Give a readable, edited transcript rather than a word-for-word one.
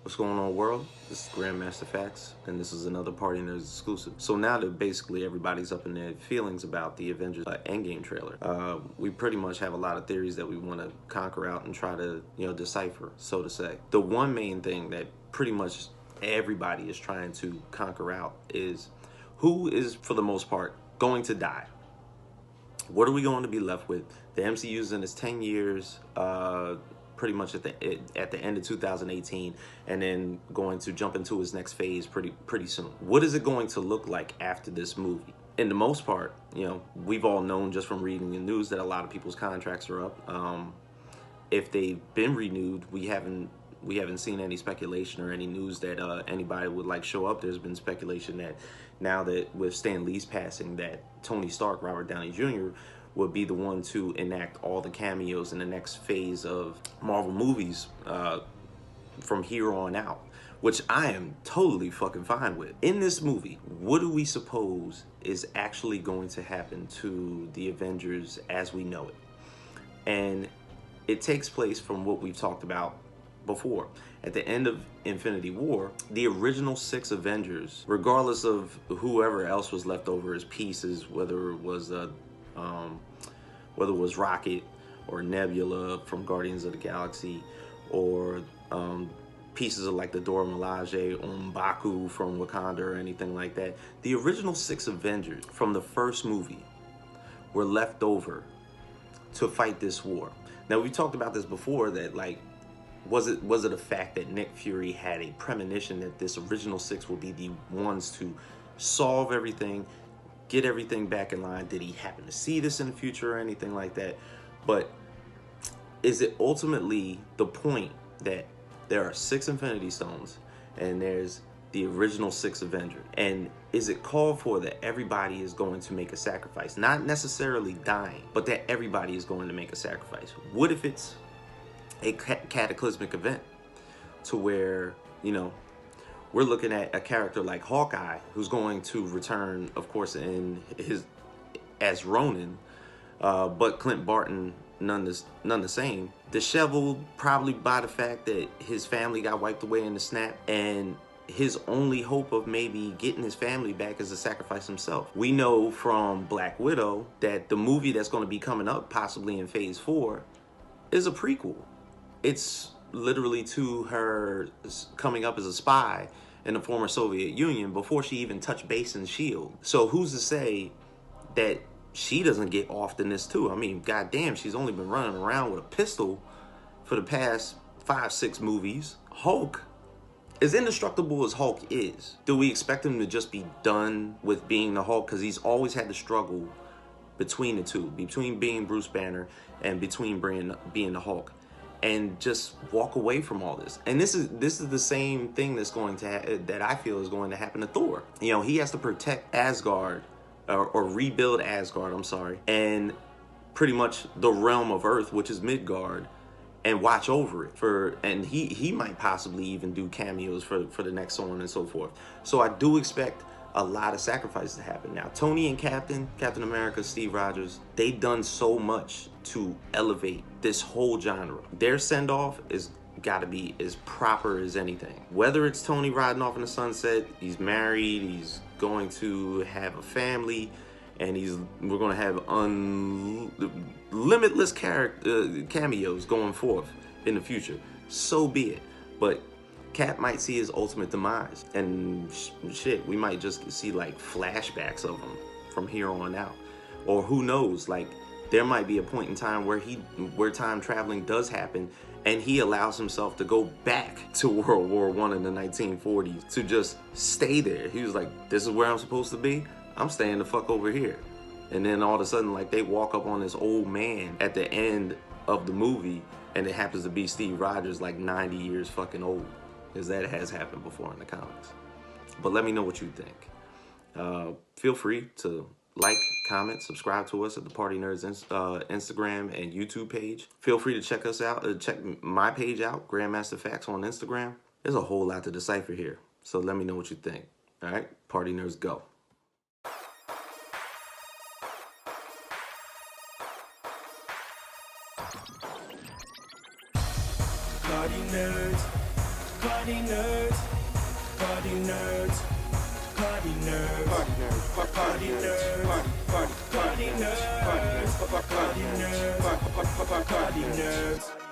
What's going on, world? This is Grandmaster FAQs, and this is another Partynerdz exclusive. So now that basically everybody's up in their feelings about the Avengers Endgame trailer, we pretty much have a lot of theories that we want to conquer out and try to, decipher, so to say. The one main thing that pretty much everybody is trying to conquer out is who is, for the most part, going to die. What are we going to be left with? The MCU's in its 10 years, pretty much at the end of 2018, and then going to jump into its next phase pretty soon. What is it going to look like after this movie? In the most part, we've all known just from reading the news that a lot of people's contracts are up. If they've been renewed, we haven't seen any speculation or any news that anybody would show up. There's been speculation that now that with Stan Lee's passing, that Tony Stark, Robert Downey Jr., would be the one to enact all the cameos in the next phase of Marvel movies from here on out, which I am totally fucking fine with. In this movie, what do we suppose is actually going to happen to the Avengers as we know it? And it takes place from what we've talked about before. At the end of Infinity War, the original 6 Avengers, regardless of whoever else was left over as pieces, whether it was Rocket or Nebula from Guardians of the Galaxy, or pieces of the Dora Milaje or M'Baku from Wakanda or anything like that. The original 6 Avengers from the first movie were left over to fight this war. Now, we talked about this before, that was it a fact that Nick Fury had a premonition that this original 6 will be the ones to solve everything, get everything back in line? Did he happen to see this in the future or anything like that? But is it ultimately the point that there are 6 Infinity Stones and there's the original 6 Avengers? And is it called for that everybody is going to make a sacrifice? Not necessarily dying, but that everybody is going to make a sacrifice. What if it's a cataclysmic event to where, we're looking at a character like Hawkeye, who's going to return, of course, as Ronin, but Clint Barton none the same, disheveled probably by the fact that his family got wiped away in the snap, and his only hope of maybe getting his family back is to sacrifice himself. We know from Black Widow that the movie that's going to be coming up, possibly in Phase 4, is a prequel. It's literally to her coming up as a spy in the former Soviet Union before she even touched base in S.H.I.E.L.D. So who's to say that she doesn't get offed in this too? I mean, goddamn, she's only been running around with a pistol for the past 5-6 movies. Hulk, as indestructible as Hulk is, do we expect him to just be done with being the Hulk? Because he's always had to struggle between the two, between being Bruce Banner and between being the Hulk, and just walk away from all this. And this is the same thing that's going to that I feel is going to happen to Thor. He has to protect Asgard, or rebuild Asgard, I'm sorry, and pretty much the realm of Earth, which is Midgard, and watch over it and he might possibly even do cameos for the next, so on and so forth. So I do expect a lot of sacrifices to happen. Now, Tony and Captain America, Steve Rogers, they've done so much to elevate this whole genre. Their send-off is got to be as proper as anything. Whether it's Tony riding off in the sunset, he's married, he's going to have a family, and we're going to have limitless cameos going forth in the future, so be it. But Cap might see his ultimate demise, and shit, we might just see flashbacks of him from here on out. Or who knows, there might be a point in time where time traveling does happen, and he allows himself to go back to World War I in the 1940s to just stay there. He was like, this is where I'm supposed to be? I'm staying the fuck over here. And then all of a sudden, they walk up on this old man at the end of the movie, and it happens to be Steve Rogers, 90 years fucking old. Because that has happened before in the comics. But let me know what you think. Feel free to comment, subscribe to us at the Partynerdz Instagram and YouTube page. Feel free to check us out. Check my page out, Grandmaster FAQs on Instagram. There's a whole lot to decipher here. So let me know what you think. All right, Partynerdz, go. Partynerdz. Party nerds, party nerds, party nerds, party nerds, party nerds, party nerds, party nerds, party nerds.